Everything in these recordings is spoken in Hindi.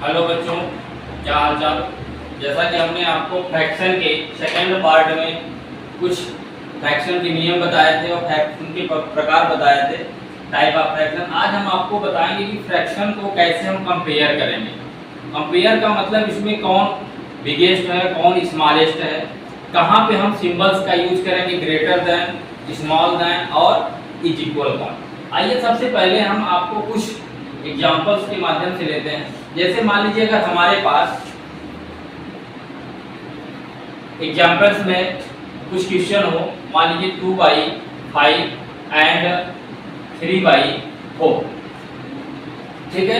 हेलो बच्चों, क्या हाल चाल। जैसा कि हमने आपको फ्रैक्शन के सेकेंड पार्ट में कुछ फ्रैक्शन के नियम बताए थे और फ्रैक्शन के प्रकार बताए थे, टाइप ऑफ फ्रैक्शन। आज हम आपको बताएंगे कि फ्रैक्शन को कैसे हम कंपेयर करेंगे। कंपेयर का मतलब इसमें कौन बिगेस्ट है, कौन स्मॉलेस्ट है, कहाँ पे हम सिंबल्स का यूज करेंगे, ग्रेटर देन, स्मॉल देन और इज इक्वल का। आइए सबसे पहले हम आपको कुछ एग्जाम्पल्स के माध्यम से लेते हैं। जैसे मान लीजिए अगर हमारे पास एग्जाम्पल्स में कुछ क्वेश्चन हो, मान लीजिए 2/5 एंड 3/4, ठीक है।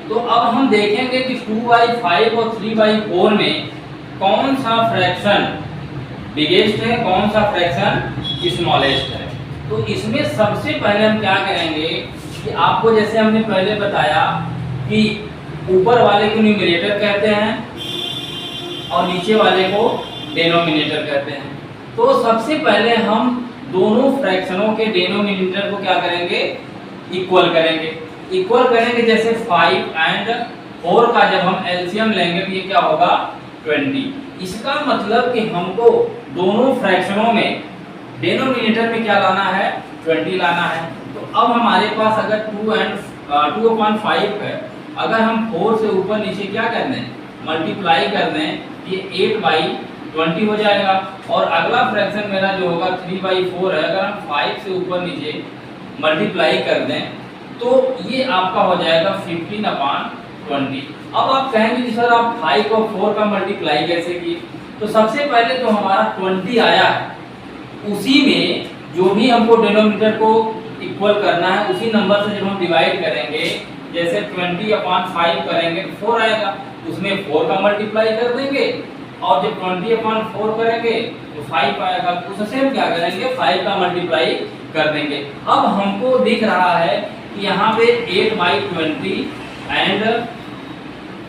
तो अब हम देखेंगे कि 2/5 और 3/4 में कौन सा फ्रैक्शन बिगेस्ट है, कौन सा फ्रैक्शन स्मॉलेस्ट है। तो इसमें सबसे पहले हम क्या करेंगे कि आपको जैसे हमने पहले बताया कि ऊपर वाले को न्यूमरेटर कहते हैं और नीचे वाले को डिनोमिनेटर कहते हैं। तो सबसे पहले हम दोनों फ्रैक्शनों के डिनोमिनेटर को क्या करेंगे, इक्वल करेंगे। इक्वल करेंगे जैसे 5 एंड 4 का जब हम एलसीएम लेंगे तो ये क्या होगा, 20। इसका मतलब कि हमको दोनों फ्रैक्शनों में डिनोमिनेटर में क्या लाना है, 20 लाना है। तो अब हमारे पास अगर 2/5 है, अगर हम 4 से ऊपर नीचे क्या कर दें, मल्टीप्लाई कर दें, ये 8/20 हो जाएगा। और अगला फ्रैक्शन मेरा जो होगा 3/4 है, अगर हम 5 से ऊपर नीचे मल्टीप्लाई कर दें तो ये आपका हो जाएगा 15/20। अब आप कहेंगे कि सर आप 5 और 4 का मल्टीप्लाई कैसे किए। तो सबसे पहले जो हमारा 20 आया है उसी में जो भी हमको डिनोमिनेटर को इक्वल करना है उसी नंबर से जब हम डिवाइड करेंगे, जैसे 20/5 करेंगे तो 4 आएगा, उसमें 4 का मल्टीप्लाई कर देंगे और जब 20/4 करेंगे तो 5 आएगा, उससे हम क्या करेंगे, 5 का मल्टीप्लाई कर देंगे। अब हमको दिख रहा है कि यहाँ पे 8/20 एंड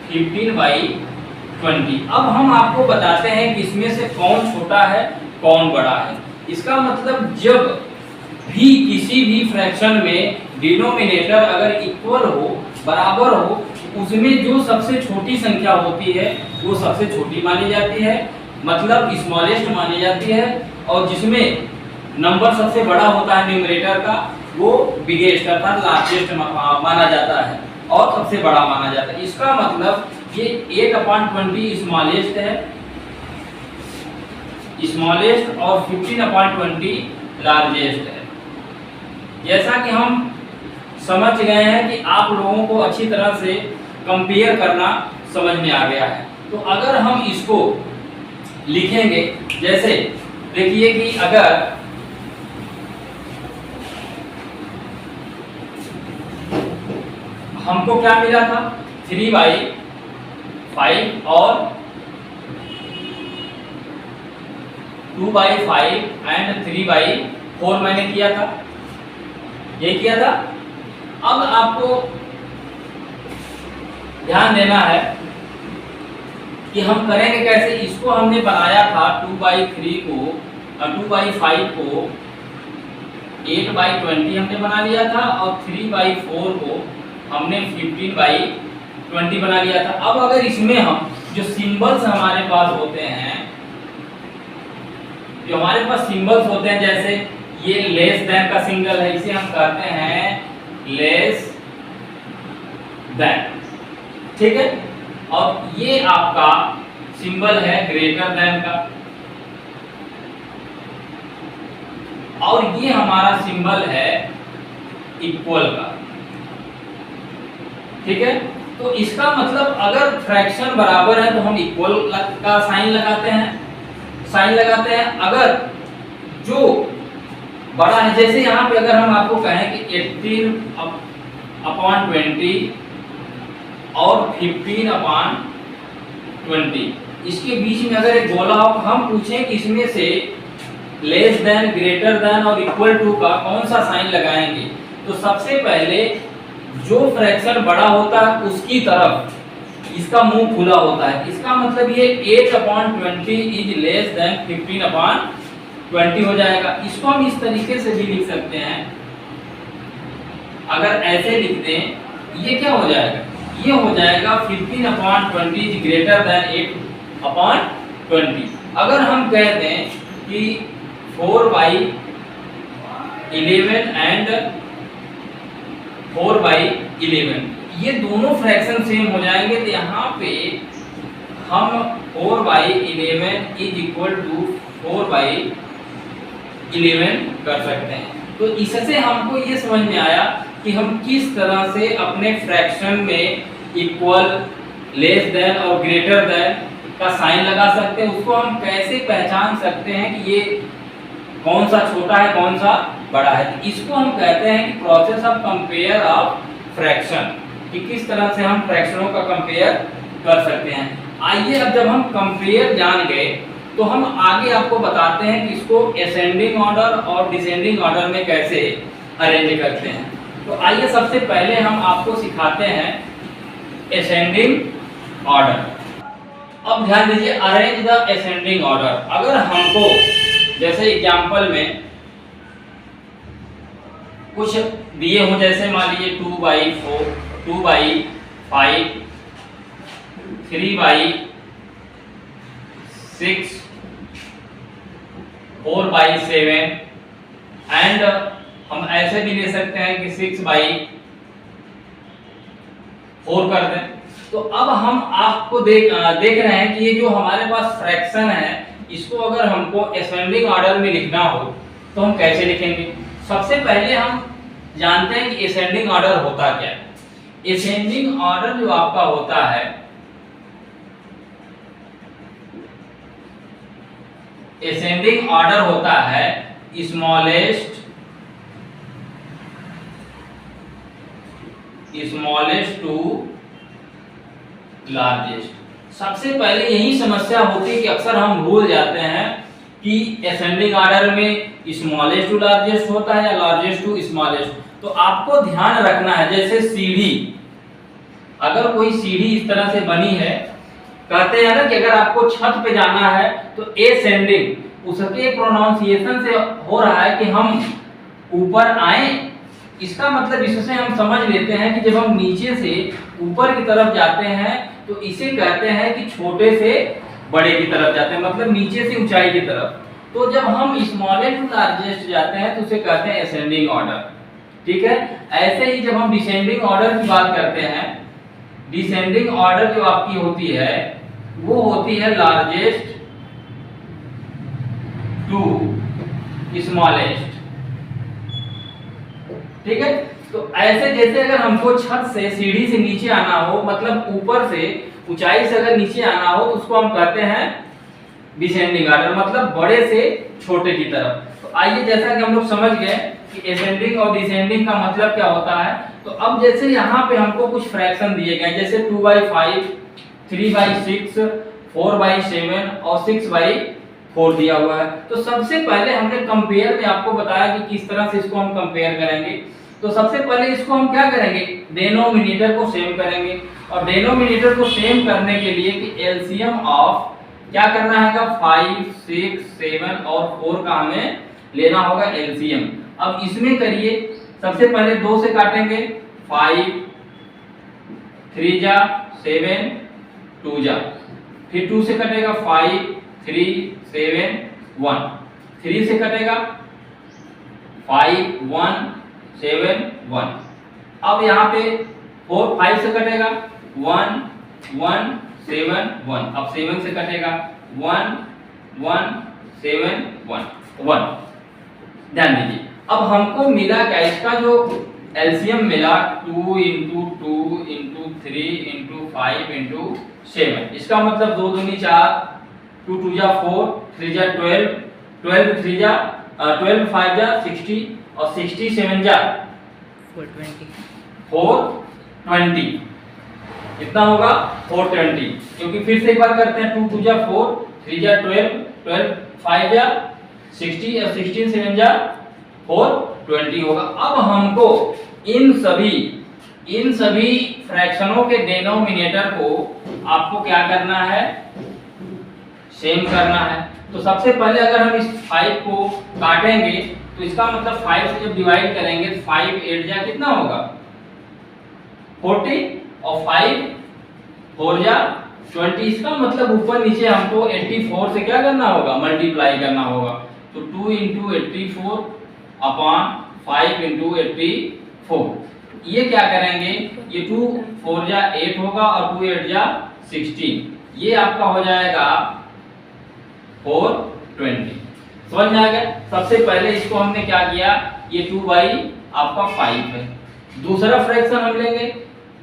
15/20। अब हम आपको बताते हैं कि इसमें से कौन छोटा है कौन बड़ा है। इसका मतलब जब भी किसी भी फ्रैक्शन में डिनोमिनेटर अगर इक्वल हो, बराबर हो, उसमें जो सबसे छोटी संख्या होती है वो सबसे छोटी मानी जाती है, मतलब स्मॉलेस्ट मानी जाती है। और जिसमें नंबर सबसे बड़ा होता है न्यूमरेटर का, वो बिगेस्ट अर्थात लार्जेस्ट माना जाता है और सबसे बड़ा माना जाता है। इसका मतलब ये 8/20 स्मॉलेस्ट है, स्मॉलेस्ट, और 15/20 लार्जेस्ट है। जैसा कि हम समझ गए हैं कि आप लोगों को अच्छी तरह से कंपेयर करना समझ में आ गया है। तो अगर हम इसको लिखेंगे, जैसे देखिए कि अगर हमको क्या मिला था, 3/5 और 2/5 एंड 3/4 मैंने किया था, ये किया था। अब आपको ध्यान देना है कि हम करेंगे कैसे। इसको हमने बनाया था 2/5 को 8/20 हमने बना लिया था और 3/4 को हमने 15/20 बना लिया था। अब अगर इसमें हम जो सिंबल्स हमारे पास होते हैं, जो हमारे पास सिंबल्स होते हैं, जैसे ये लेस देन का सिंबल है, इसे हम कहते हैं लेस देन, ठीक है। और ये आपका सिंबल है ग्रेटर देन का, और ये हमारा सिंबल है इक्वल का, ठीक है। तो इसका मतलब अगर फ्रैक्शन बराबर है तो हम इक्वल का साइन लगाते हैं। अगर जो बड़ा है, जैसे यहाँ पे अगर हम आपको कहें कि 18/20 और 15/20, इसके बीच में अगर एक गोला हो, हम पूछें कि इसमें से लेस देन, ग्रेटर देन और इक्वल टू का कौन सा साइन लगाएंगे, तो सबसे पहले जो फ्रैक्शन बड़ा होता है उसकी तरफ इसका मुंह खुला होता है। इसका मतलब ये 8/20 इज लेस देन 15/20 हो जाएगा। इसको हम इस तरीके से भी लिख सकते हैं, अगर ऐसे लिख दें ये क्या हो जाएगा, ये हो जाएगा 15/20 इज ग्रेटर देन 8/20। अगर हम कह दें कि 4/11 एंड 4/11 ये दोनों फ्रैक्शन सेम हो जाएंगे, तो यहाँ पे हम 4/11 इज इक्वल टू 4/11 कर सकते हैं। तो इससे हमको ये समझ में आया कि हम किस तरह से अपने फ्रैक्शन में इक्वल, लेस देन और ग्रेटर देन का साइन लगा सकते हैं। उसको हम कैसे पहचान सकते हैं कि ये कौन सा छोटा है कौन सा बड़ा है। इसको हम कहते हैं कि process of compare of fraction, कि किस तरह से हम फ्रैक्शनों का कंपेयर कर सकते हैं। आइए अब जब हम कंपेयर जान गए तो हम आगे आपको बताते हैं कि इसको असेंडिंग ऑर्डर और डिसेंडिंग ऑर्डर में कैसे अरेंज करते हैं। तो आइए सबसे पहले हम आपको सिखाते हैं असेंडिंग ऑर्डर। अब ध्यान दीजिए, अरेंज द असेंडिंग ऑर्डर। अगर हमको जैसे एग्जांपल में कुछ दिए हो, जैसे मान लीजिए 2/4, 2/5, 3/6, 4/7 एंड हम ऐसे भी ले सकते हैं कि 6/4 कर दें। तो अब हम आपको देख रहे हैं कि ये जो हमारे पास फ्रैक्शन है, इसको अगर हमको असेंडिंग ऑर्डर में लिखना हो तो हम कैसे लिखेंगे। सबसे पहले हम जानते हैं कि असेंडिंग ऑर्डर होता क्या है। असेंडिंग ऑर्डर जो आपका होता है, असेंडिंग ऑर्डर होता है स्मॉलेस्ट टू लार्जेस्ट। सबसे पहले यही समस्या होती है कि अक्सर हम भूल जाते हैं कि असेंडिंग ऑर्डर में स्मॉलेस्ट टू लार्जेस्ट होता है या लार्जेस्ट टू स्मॉलेस्ट। तो आपको ध्यान रखना है, जैसे सीढ़ी, अगर कोई सीढ़ी इस तरह से बनी है, कहते हैं ना कि अगर आपको छत पे जाना है तो असेंडिंग, उसके प्रोनाउंसिएशन से हो रहा है कि हम ऊपर आए। इसका मतलब इससे हम समझ लेते हैं कि जब हम नीचे से ऊपर की तरफ जाते हैं तो इसे कहते हैं कि छोटे से बड़े की तरफ जाते हैं, मतलब नीचे से ऊंचाई की तरफ। तो जब हम स्मॉलेस्ट टू लार्जेस्ट जाते हैं तो उसे कहते हैं असेंडिंग ऑर्डर। ठीक है। ऐसे ही जब हम डिसेंडिंग ऑर्डर की बात करते हैं, डिसेंडिंग ऑर्डर जो आपकी होती है वो होती है लार्जेस्ट टू स्मॉलेस्ट। ठीक है। तो ऐसे जैसे अगर हमको छत से, सीढ़ी से नीचे आना हो, मतलब ऊपर से, ऊंचाई से अगर नीचे आना हो तो उसको हम कहते हैं डिसेंडिंग ऑर्डर, मतलब बड़े से छोटे की तरफ। तो आइए, जैसा कि हम लोग समझ गए कि असेंडिंग और डिसेंडिंग का मतलब क्या होता है, तो अब जैसे यहाँ पे हमको कुछ फ्रैक्शन दिए गए, जैसे 2/5, 3/6, 4/7 और 6/4 दिया हुआ है। तो सबसे पहले हमने कंपेयर में आपको बताया कि किस तरह से इसको हम कंपेयर करेंगे। तो सबसे पहले इसको हम क्या करेंगे, डिनोमिनेटर को सेम करेंगे। और डिनोमिनेटर को सेम करने के लिए कि एलसीएम ऑफ क्या करना है, 5, 6, 7 और 4 का हमें लेना होगा एलसीएम। अब इसमें करिए, सबसे पहले 2 से काटेंगे, 5, 3 जा 7, 2 जा, फिर 2 से कटेगा 5, 3, 7, 1, 3 से कटेगा 5, 1, 7, 1। अब यहाँ पे 4, 5 से कटेगा 1, 1, 7, 1। अब 7 से कटेगा 1, 1, 7, 1, 1। ध्यान दीजिए, अब हमको मिला क्या, इसका जो एलसीएम मिला 2 × 2 × 3 × 5 × 7। इसका मतलब 2 दूनी 4, 2 2 जा 4, 3 जा 12, 12 3 जा 12 5 जा 60 और 60 7 जा 420। कितना होगा, 420। क्योंकि फिर से एक बार करते हैं, 2 2 जा 4, 3 जा 12, 12 5 जा 60 और 16 7 जा 420 होगा। अब हमको इन सभी फ्रैक्शनों के डिनोमिनेटर को आपको क्या करना है, सेम करना है। तो सबसे पहले अगर हम इस 5 को काटेंगे तो इसका मतलब 5 से जब डिवाइड करेंगे तो 5 8 जा कितना होगा, 40। और 5 4 जा 20। इसका मतलब ऊपर नीचे हमको 84 से क्या करना होगा, मल्टीप्लाई करना होगा। तो 2 × 84 अपॉन 5 × 84, ये क्या करेंगे, ये 2 4 जा 8 होगा और 2 8 जा 16, ये आपका हो जाएगा 420। समझ में आ गया। सबसे पहले इसको हमने क्या किया, ये 2 बाई आपका 5 है। दूसरा फ्रैक्शन हम लेंगे,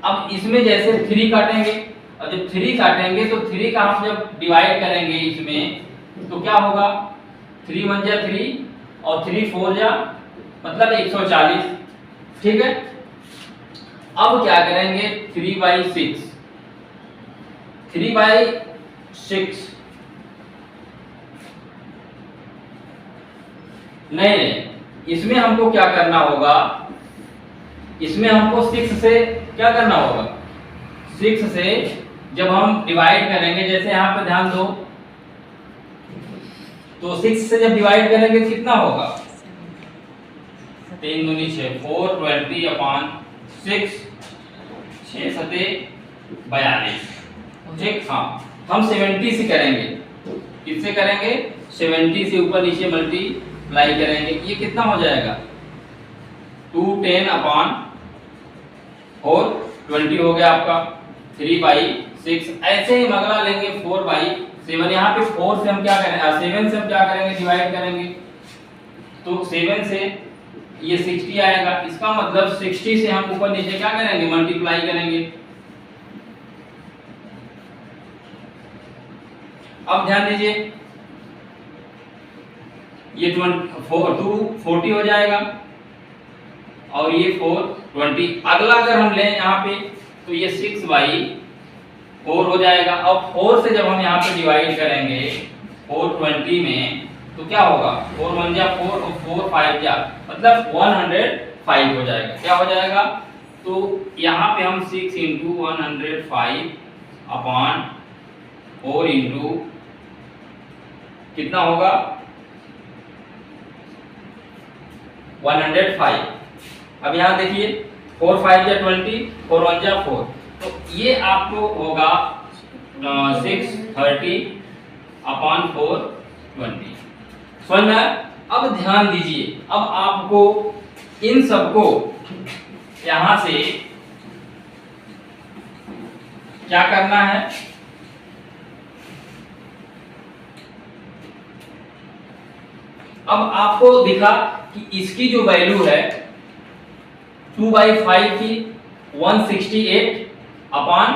अब इसमें जैसे 3 काटेंगे, और जब 3 काटेंगे तो 3 का हम जब डिवाइड करेंगे इसमें तो क्या होगा, 3 1 जा 3 और 3 4 जा मतलब 140। ठीक है, अब क्या करेंगे, 3/6 नहीं, इसमें हमको क्या करना होगा, इसमें हमको 6 से क्या करना होगा, 6 से जब हम डिवाइड करेंगे, जैसे यहाँ पे ध्यान दो, तो 6 से जब डिवाइड करेंगे तो कितना होगा, 3 दूनी 6, 420 अपॉन 6, 6 सते 42। ठीक, हाँ हम 70 से करेंगे, किससे करेंगे, 70 से ऊपर नीचे मल्टीप्लाई करेंगे, ये कितना हो जाएगा, 210 अपॉन 420 हो गया आपका 3/6। ऐसे ही अगला लेंगे 4/7। यहाँ पे 4 से हम क्या करेंगे, 7 से हम क्या करेंगे, डिवाइड करेंगे, तो 7 से ये 60 आएगा। इसका मतलब 60 से हम ऊपर नीचे क्या करेंगे, मल्टीप्लाई करेंगे। अब ध्यान दीजिए, ये 240 हो जाएगा और ये 420। अगला अगर हम लें यहाँ पे तो ये 6/4 हो जाएगा। अब 4 से जब हम यहाँ पे डिवाइड करेंगे 420 में तो क्या होगा, 4 1 जा 4 और 4 5 जा मतलब 105 हो जाएगा। क्या हो जाएगा, तो यहाँ पे हम 6 × 105 अपॉन 4 × कितना होगा, 105। अब यहाँ देखिए 4 5 जा 20, 4 1 जा 4, तो ये आपको होगा 630 अपॉन 420। समझ में आया? अब ध्यान दीजिए, अब आपको इन सबको यहां से क्या करना है, अब आपको दिखा कि इसकी जो वैल्यू है 2/5 की 168 अपॉन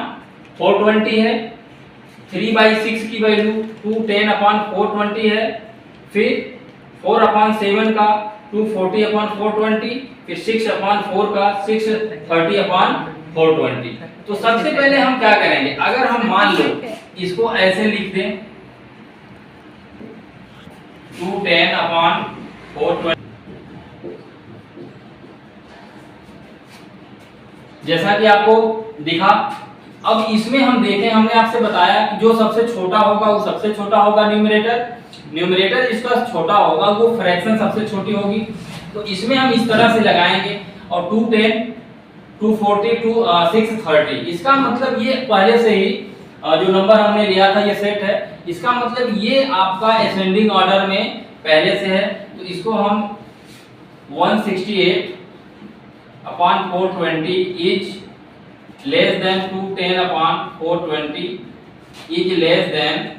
420 है, 3/6 की वैल्यू 210 अपॉन 420 है, फिर 4/7 का 240 अपॉन 420, फिर 6/4 का 630 अपॉन 420। तो सबसे पहले हम क्या करेंगे, अगर हम मान लो इसको ऐसे लिख दें 210 अपॉन 420, जैसा कि आपको दिखा। अब इसमें हम देखें, हमने आपसे बताया कि जो सबसे छोटा होगा वो सबसे छोटा होगा न्यूमरेटर जिसका छोटा होगा वो फ्रैक्शन सबसे छोटी होगी। तो इसमें हम इस तरह से लगाएंगे और 210 240 630, इसका मतलब ये पहले से ही जो नंबर हमने लिया था ये सेट है, इसका मतलब ये आपका असेंडिंग ऑर्डर में पहले से है। तो इसको हम 168 upon 420 is less than 210 upon 420 is less than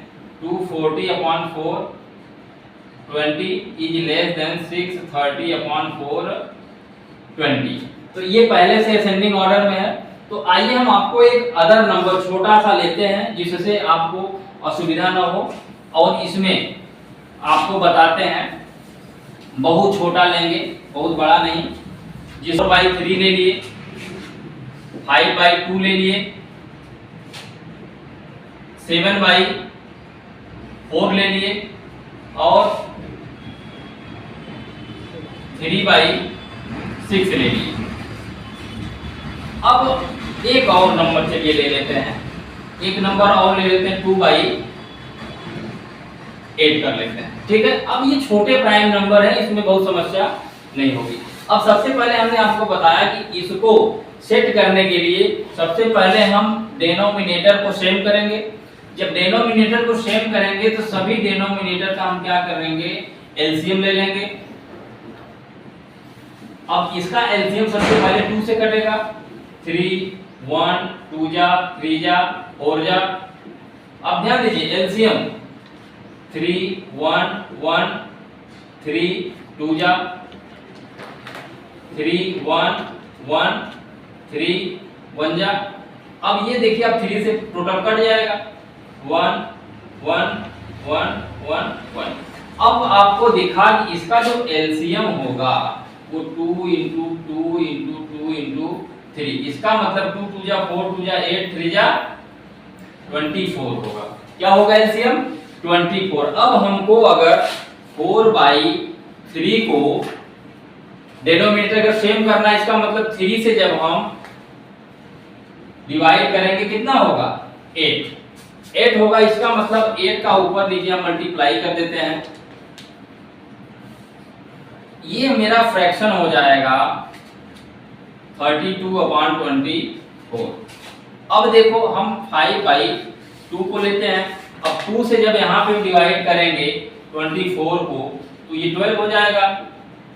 240 upon 420 is less than 630 upon 420। तो ये पहले से असेंडिंग ऑर्डर में है। तो आइए हम आपको एक अदर नंबर छोटा सा लेते हैं जिससे आपको असुविधा ना हो, और इसमें आपको बताते हैं, बहुत छोटा लेंगे, बहुत बड़ा नहीं। 0/3 ले लिए, 5/2 ले लिए, 7/4 ले लिए और 3/6 ले लिए। अब एक और नंबर चलिए ले लेते हैं, एक नंबर और ले लेते हैं 2/8 कर लेते हैं। ठीक है, अब ये छोटे प्राइम नंबर है, इसमें बहुत समस्या नहीं होगी। अब सबसे पहले हमने आपको बताया कि इसको सेट करने के लिए सबसे पहले हम डिनोमिनेटर को सेम करेंगे। जब डिनोमिनेटर को सेम करेंगे तो सभी डिनोमिनेटर का हम क्या करेंगे, एलसीएम ले लेंगे। अब इसका एलसीएम सबसे पहले 2 से कटेगा, 3 1 2 जा 3 जा 4 जा। अब ध्यान दीजिए एलसीएम 3 1 1 3 2 जा 3 1 1 3 1 जा। अब ये देखिए अब 3 से टोटल कट जाएगा 1 1 1 1 1। अब आपको दिखा कि इसका जो एलसीएम होगा वो 2 इंटू 2 इंटू 2 इंटू 3, इसका मतलब 2 2 जा 4 2 जा 8 3 जा 24 होगा। क्या होगा एलसीएम 24। अब हमको अगर 4/3 को डिनोमिनेटर का सेम करना है, इसका मतलब 3 से जब हम डिवाइड करेंगे कितना होगा 8 होगा। इसका मतलब 8 का ऊपर नीचे हम मल्टीप्लाई कर देते हैं, ये मेरा फ्रैक्शन हो जाएगा 32/24। अब देखो हम 5/2 को लेते हैं। अब 2 से जब यहाँ पे डिवाइड करेंगे 24 को तो ये 12 हो जाएगा।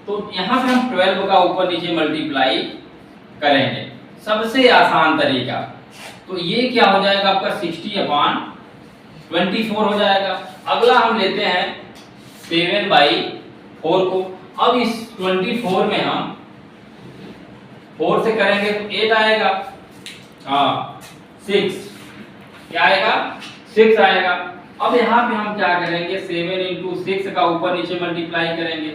तो यहाँ पे हम 12 का ऊपर नीचे मल्टीप्लाई करेंगे, सबसे आसान तरीका। तो ये क्या हो जाएगा आपका 60/24 हो जाएगा। अगला हम लेते हैं 7/4 को। अब इस 24 में हम 4 से करेंगे तो 8 आएगा, हाँ 6 क्या आएगा 6 आएगा। अब यहाँ पे हम क्या करेंगे 7 इंटू 6 का ऊपर नीचे मल्टीप्लाई करेंगे।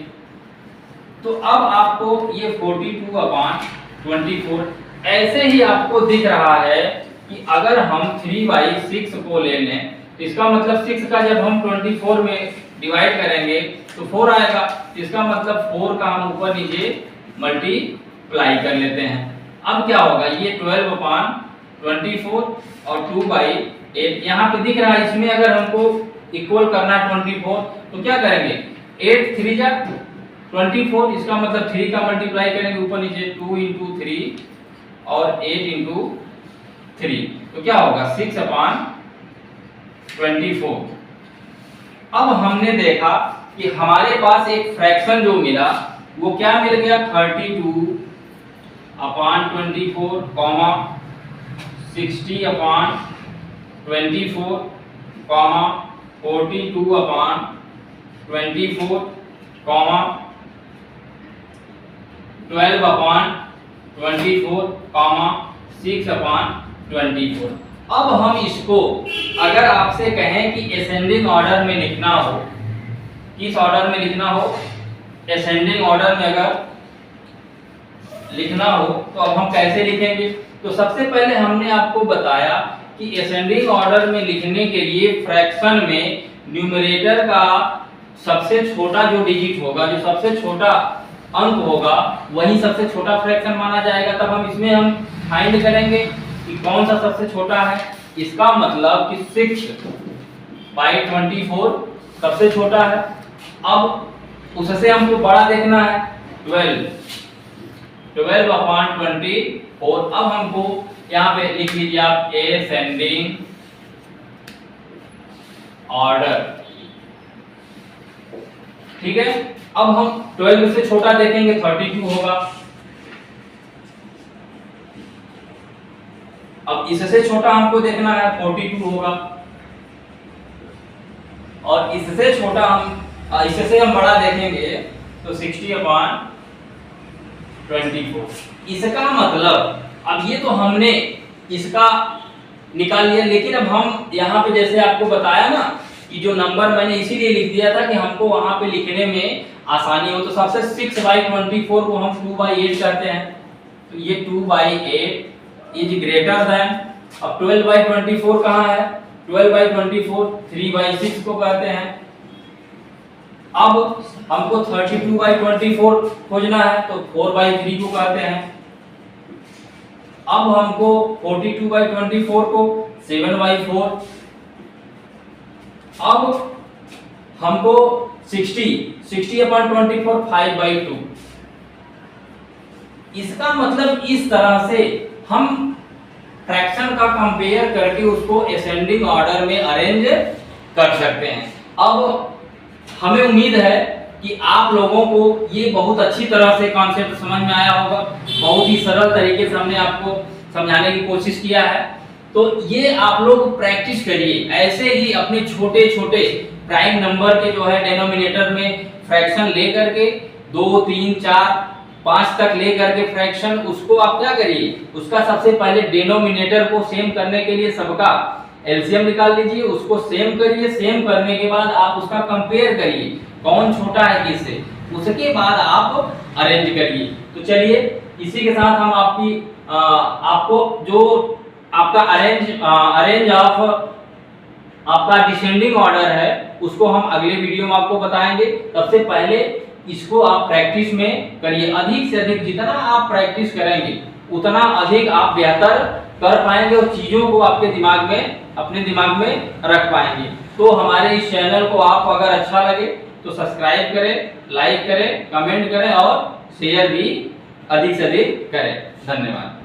तो अब आपको ये 42/24 ऐसे ही आपको दिख रहा है कि अगर हम 3/6 को ले लें तो इसका मतलब 6 का जब हम 24 में डिवाइड करेंगे तो 4 आएगा। इसका मतलब 4 का हम ऊपर नीचे मल्टीप्लाई कर लेते हैं। अब क्या होगा ये 12/24 और 2/8 यहाँ पे दिख रहा है। इसमें अगर हमको इक्वल करना है 24 तो क्या करेंगे 8 3 जा 24, इसका मतलब 3 का मल्टीप्लाई करेंगे ऊपर नीचे 2 इंटू 3 और 8 इंटू 3 तो क्या होगा 6/24। अब हमने देखा कि हमारे पास एक फ्रैक्शन जो मिला वो क्या मिल गया 32/24 कॉमा 60/24 कॉमा 42/24 कॉमा 12/24 कॉमा 6/24। अब हम इसको अगर आपसे कहें कि असेंडिंग ऑर्डर में लिखना हो, किस ऑर्डर में लिखना हो, असेंडिंग ऑर्डर में अगर लिखना हो तो अब हम कैसे लिखेंगे। तो सबसे पहले हमने आपको बताया कि असेंडिंग ऑर्डर में लिखने के लिए फ्रैक्शन में न्यूमरेटर का सबसे छोटा जो डिजिट होगा, जो सबसे छोटा अंक होगा वही सबसे छोटा फ्रैक्शन माना जाएगा। तब हम इसमें हम फाइंड करेंगे कि कौन सा सबसे छोटा है। इसका मतलब कि 6/24 सबसे छोटा है। अब उससे हमको बड़ा देखना है 12/24। अब हमको यहाँ पे लिख लीजिए आप असेंडिंग ऑर्डर, ठीक है। अब हम 12 से छोटा देखेंगे 32 होगा। अब इससे छोटा हमको देखना है 42 होगा और इससे छोटा इससे हम बड़ा देखेंगे तो 60/24। इसका मतलब अब ये तो हमने इसका निकाल लिया, लेकिन अब हम यहाँ पे जैसे आपको बताया ना कि जो नंबर मैंने इसीलिए लिख दिया था कि हमको वहां पे लिखने में आसानी हो। तो सबसे 6/24 को हम 2/8 करते हैं तो ये 2/8 इज ग्रेटर देन। अब 12/24 कहाँ है 12/24 3/6 को कहते हैं। अब हमको 32/24 खोजना है तो 4/3 को कहते हैं। अब हमको 42/24 को 7/4। अब हमको 60/24 5/2। इसका मतलब इस तरह से हम फ्रैक्शन का कंपेयर करके उसको असेंडिंग ऑर्डर में अरेंज कर सकते हैं। अब हमें उम्मीद है कि आप लोगों को ये बहुत अच्छी तरह से कॉन्सेप्ट समझ में आया होगा। बहुत ही सरल तरीके से हमने आपको समझाने की कोशिश किया है। तो ये आप लोग प्रैक्टिस करिए, ऐसे ही अपने छोटे छोटे प्राइम नंबर के जो है डिनोमिनेटर में फ्रैक्शन ले करके 2, 3, 4, 5 तक ले करके फ्रैक्शन, उसको आप क्या करिए, उसका सबसे पहले डिनोमिनेटर को सेम करने के लिए सबका एलसीएम निकाल लीजिए, उसको सेम करिए, सेम करने के बाद आप उसका कंपेयर करिए कौन छोटा है किससे, उसके बाद आप अरेंज करिए। तो चलिए इसी के साथ हम आपको जो आपका अरेंज ऑफ आपका डिसेंडिंग ऑर्डर है उसको हम अगले वीडियो में आपको बताएंगे। सबसे पहले इसको आप प्रैक्टिस में करिए, अधिक से अधिक जितना आप प्रैक्टिस करेंगे उतना अधिक आप बेहतर कर पाएंगे और चीजों को आपके अपने दिमाग में रख पाएंगे। तो हमारे इस चैनल को आप अगर अच्छा लगे तो सब्सक्राइब करें, लाइक करें, कमेंट करें और शेयर भी अधिक से अधिक करें। धन्यवाद।